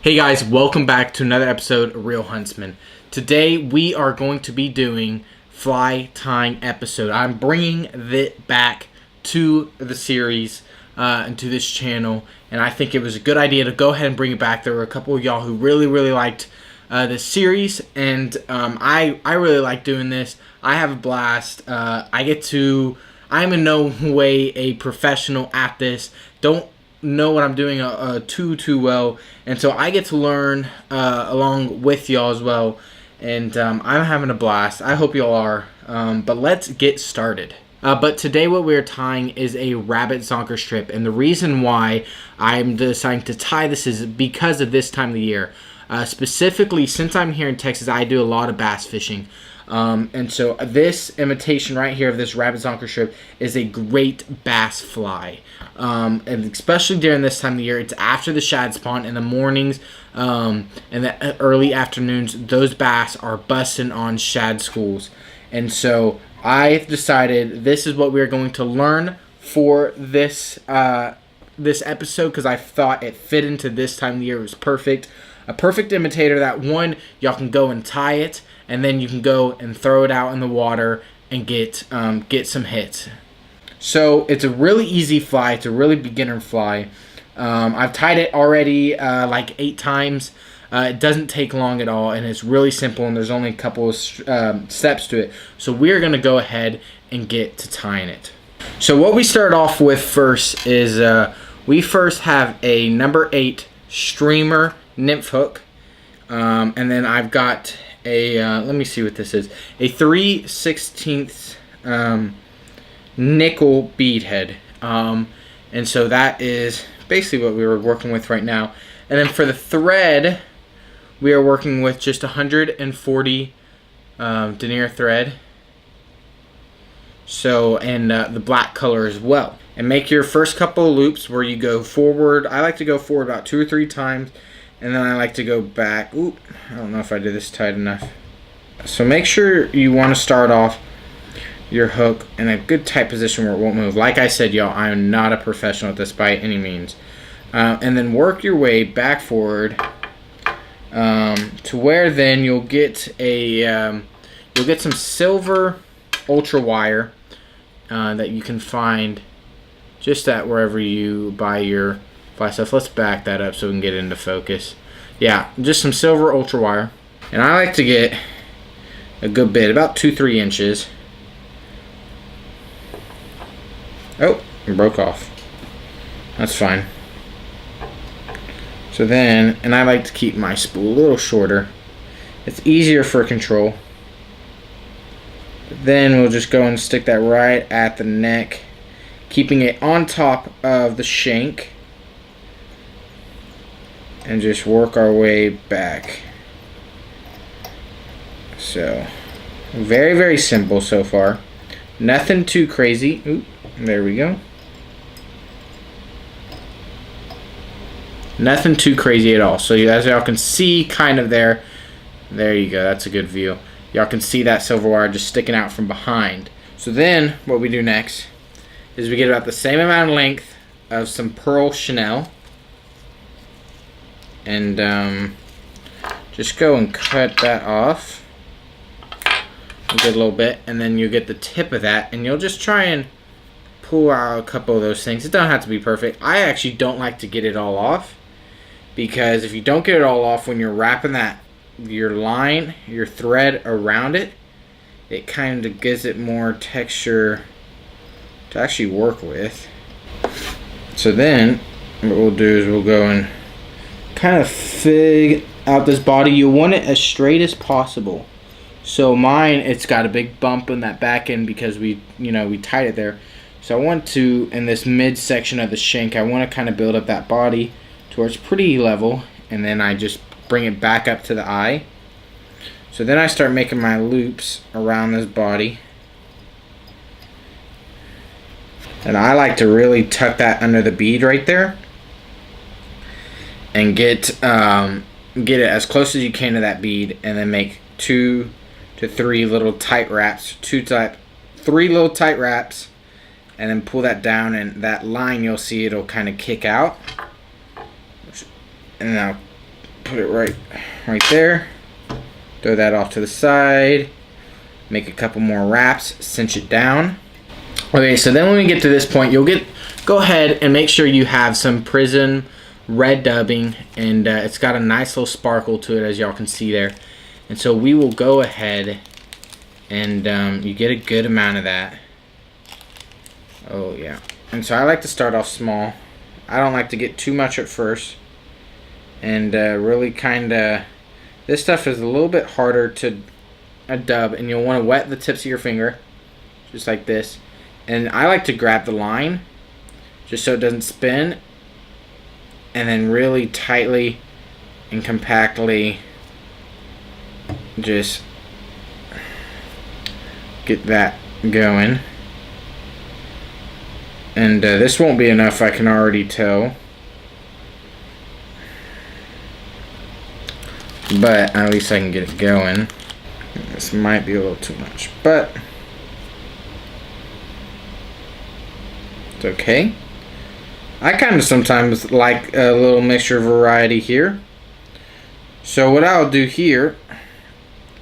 Hey guys, welcome back to another episode of Real Huntsman. Today we are going to be doing fly tying episode. I'm bringing it back to the series and to this channel, and I think it was a good idea to go ahead and bring it back. There were a couple of y'all who really liked this series, and I really like doing this. I have a blast. I'm in no way a professional at this. Don't know what I'm doing too well, and so I get to learn along with y'all as well, and I'm having a blast. I hope y'all are, but let's get started. But today what we're tying is a rabbit zonker strip, and the reason why I'm deciding to tie this is because of this time of the year. Specifically, since I'm here in Texas, I do a lot of bass fishing. And so this imitation right here of this rabbit zonker strip is a great bass fly. And especially during this time of the year, it's after the shad spawn in the mornings and the early afternoons. Those bass are busting on shad schools. And so I've decided this is what we're going to learn for this this episode, because I thought it fit into this time of the year. It was perfect. A perfect imitator that one, y'all can go and tie it, and then you can go and throw it out in the water and get some hits. So it's a really easy fly. It's a really beginner fly. I've tied it already like 8 times. It doesn't take long at all, and it's really simple, and there's only a couple of steps to it. So we're going to go ahead and get to tying it. So what we start off with first is we first have a number 8 streamer nymph hook, and then I've got a let me see what this is, a 3/16 nickel bead head, and so that is basically what we were working with right now. And then for the thread, we are working with just 140 denier thread, so, and the black color as well. And make your first couple of loops where you go forward. I like to go forward about 2 or 3 times, and then I like to go back. Oop, I don't know if I did this tight enough. So make sure you want to start off your hook in a good tight position where it won't move. Like I said, y'all, I am not a professional at this by any means. And then work your way back forward to where then you'll get some silver ultra wire that you can find just at wherever you buy your fly stuff. Let's back that up so we can get into focus. Yeah, just some silver ultra wire, and I like to get a good bit, about 2-3 inches. Oh, it broke off. That's fine. So then, and I like to keep my spool a little shorter. It's easier for control. But then we'll just go and stick that right at the neck, keeping it on top of the shank, and just work our way back. So very simple so far, nothing too crazy. Oop, there we go. Nothing too crazy at all. So as y'all can see, kind of there you go, that's a good view. Y'all can see that silver wire just sticking out from behind. So then what we do next is we get about the same amount of length of some pearl chenille, and just go and cut that off a good little bit, and then you get the tip of that, and you'll just try and pull out a couple of those things. It doesn't have to be perfect. I actually don't like to get it all off, because if you don't get it all off when you're wrapping your thread around it, it kind of gives it more texture to actually work with. So then what we'll do is we'll go and kind of fig out this body. You want it as straight as possible. So mine, it's got a big bump in that back end because we tied it there. So I want to, in this mid section of the shank, I want to kind of build up that body to where it's pretty level, and then I just bring it back up to the eye. So then I start making my loops around this body, and I like to really tuck that under the bead right there, and get it as close as you can to that bead, and then make 2 to 3 little tight wraps, 3 little tight wraps, and then pull that down, and that line, you'll see it'll kind of kick out, and I'll put it right there. Throw that off to the side. Make a couple more wraps, cinch it down. Okay, so then when we get to this point, go ahead and make sure you have some Prism red dubbing, and it's got a nice little sparkle to it, as y'all can see there. And so we will go ahead and you get a good amount of that. Oh yeah. And so I like to start off small. I don't like to get too much at first. And really kind of, this stuff is a little bit harder to dub, and you'll want to wet the tips of your finger, just like this. And I like to grab the line, just so it doesn't spin, and then really tightly and compactly just get that going. And this won't be enough, I can already tell. But at least I can get it going. This might be a little too much, but it's okay. I kind of sometimes like a little mixture of variety here. So what I'll do here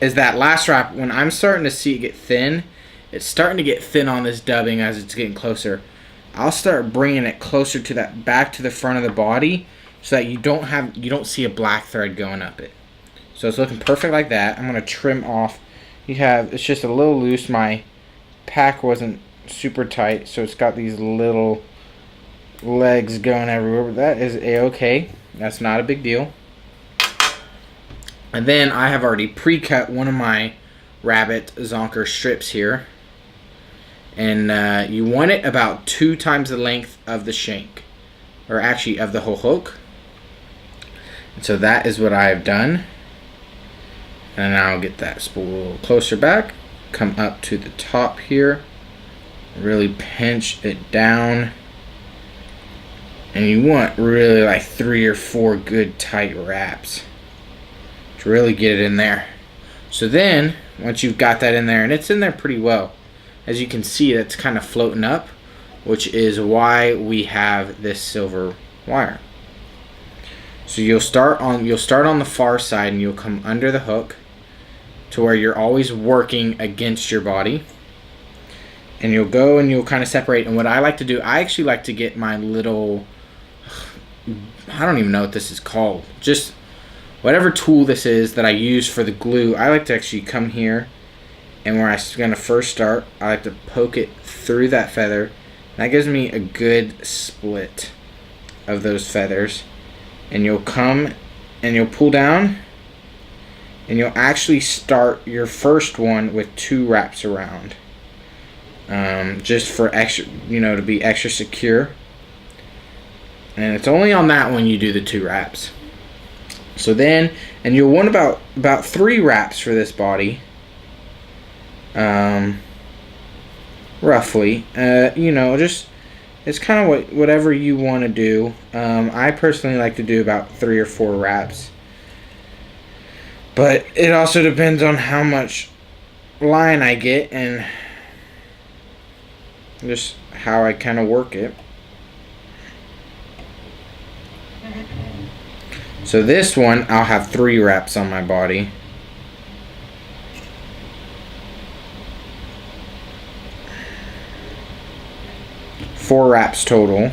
is that last wrap, when I'm starting to see it get thin, it's starting to get thin on this dubbing as it's getting closer. I'll start bringing it closer to that, back to the front of the body, so that you don't see a black thread going up it. So it's looking perfect like that. I'm gonna trim off. It's just a little loose. My pack wasn't super tight, so it's got these little legs going everywhere, but that is a-okay. That's not a big deal. And then I have already pre-cut one of my rabbit Zonker strips here. And you want it about 2 times the length of the shank, or actually of the whole hook. And so that is what I have done. And I'll get that spool a little closer back, come up to the top here, really pinch it down. And you want really like 3 or 4 good tight wraps to really get it in there. So then, once you've got that in there, and it's in there pretty well, as you can see, that's kind of floating up, which is why we have this silver wire. So you'll start on the far side, and you'll come under the hook to where you're always working against your body. And you'll go and you'll kind of separate. And what I like to do, I actually like to get my little, I don't even know what this is called, just whatever tool this is that I use for the glue. I like to actually come here, and where I'm going to first start, I like to poke it through that feather. That gives me a good split of those feathers. And you'll come and you'll pull down, and you'll actually start your first one with 2 wraps around. Just for extra, to be extra secure. And it's only on that one you do the 2 wraps. So then, and you'll want about 3 wraps for this body. Roughly, just it's kind of whatever you want to do. I personally like to do about 3 or 4 wraps, but it also depends on how much line I get and just how I kind of work it. So this one, I'll have 3 wraps on my body. Four wraps total.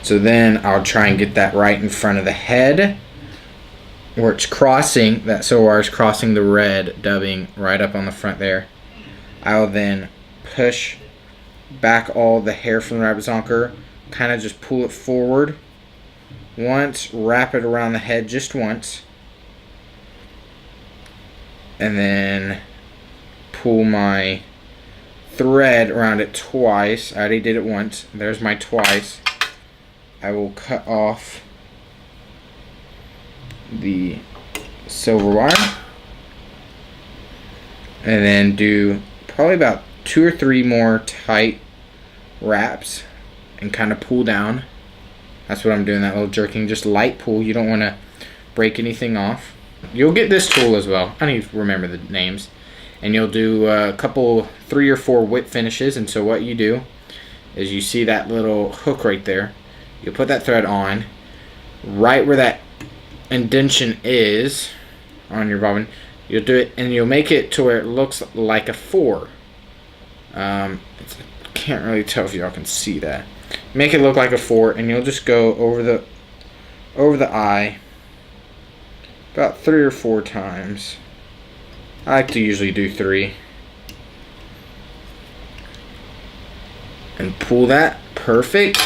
So then I'll try and get that right in front of the head, where it's crossing, that silver wire is crossing the red dubbing right up on the front there. I'll then push back all the hair from the rabbit zonker, kind of just pull it forward once, wrap it around the head just once, and then pull my thread around it twice. I already did it once. There's my twice. I will cut off the silver wire, and then do probably about 2 or 3 more tight wraps and kind of pull down. That's what I'm doing, that little jerking, just light pull. You don't want to break anything off. You'll get this tool as well. I don't even remember the names. And you'll do a couple, 3 or 4 whip finishes. And so what you do is, you see that little hook right there, you'll put that thread on, right where that indentation is on your bobbin, you'll do it, and you'll make it to where it looks like a 4. Can't really tell if y'all can see that. Make it look like a 4, and you'll just go over the eye about 3 or 4 times. I like to usually do 3. And pull that. Perfect.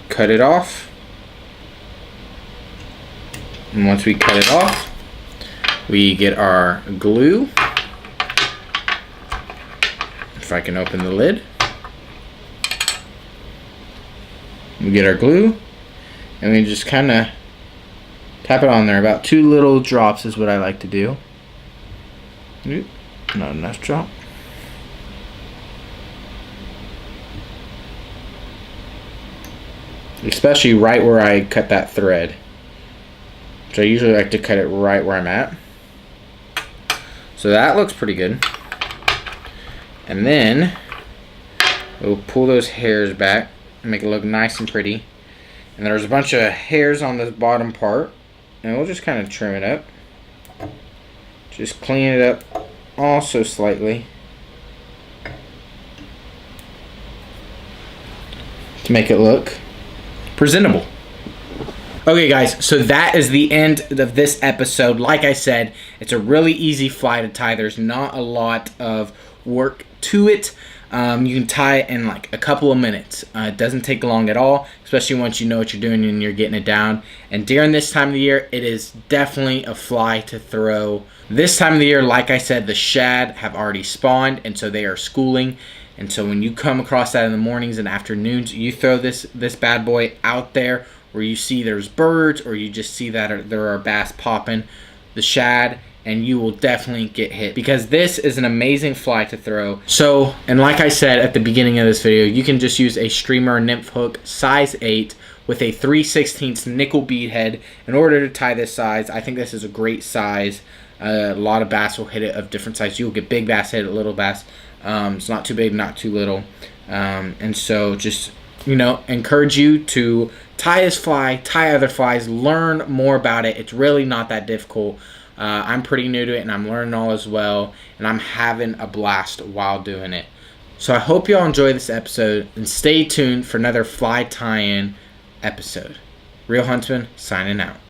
Cut it off. And once we cut it off, we get our glue. If I can open the lid. We get our glue, and we just kind of tap it on there. About 2 little drops is what I like to do. Oop, not enough drop. Especially right where I cut that thread. So I usually like to cut it right where I'm at. So that looks pretty good. And then we'll pull those hairs back and make it look nice and pretty. And there's a bunch of hairs on this bottom part, and we'll just kind of trim it up. Just clean it up also slightly to make it look presentable. Okay guys, so that is the end of this episode. Like I said, it's a really easy fly to tie. There's not a lot of work to it. You can tie it in like a couple of minutes. It doesn't take long at all, especially once you know what you're doing and you're getting it down. And during this time of the year, it is definitely a fly to throw. This time of the year, like I said, the shad have already spawned, and so they are schooling. And so when you come across that in the mornings and afternoons, you throw this bad boy out there where you see there's birds, or you just see that there are bass popping, the shad, and you will definitely get hit, because this is an amazing fly to throw. So, and like I said at the beginning of this video, you can just use a streamer nymph hook size 8 with a 3/16 nickel bead head in order to tie this size. I think this is a great size. A lot of bass will hit it of different sizes. You'll get big bass hit it, little bass. It's not too big, not too little. And so just, you know, encourage you to tie this fly, tie other flies, learn more about it. It's really not that difficult. I'm pretty new to it, and I'm learning all as well, and I'm having a blast while doing it. So I hope y'all enjoy this episode, and stay tuned for another fly tie-in episode. Real Huntsman signing out.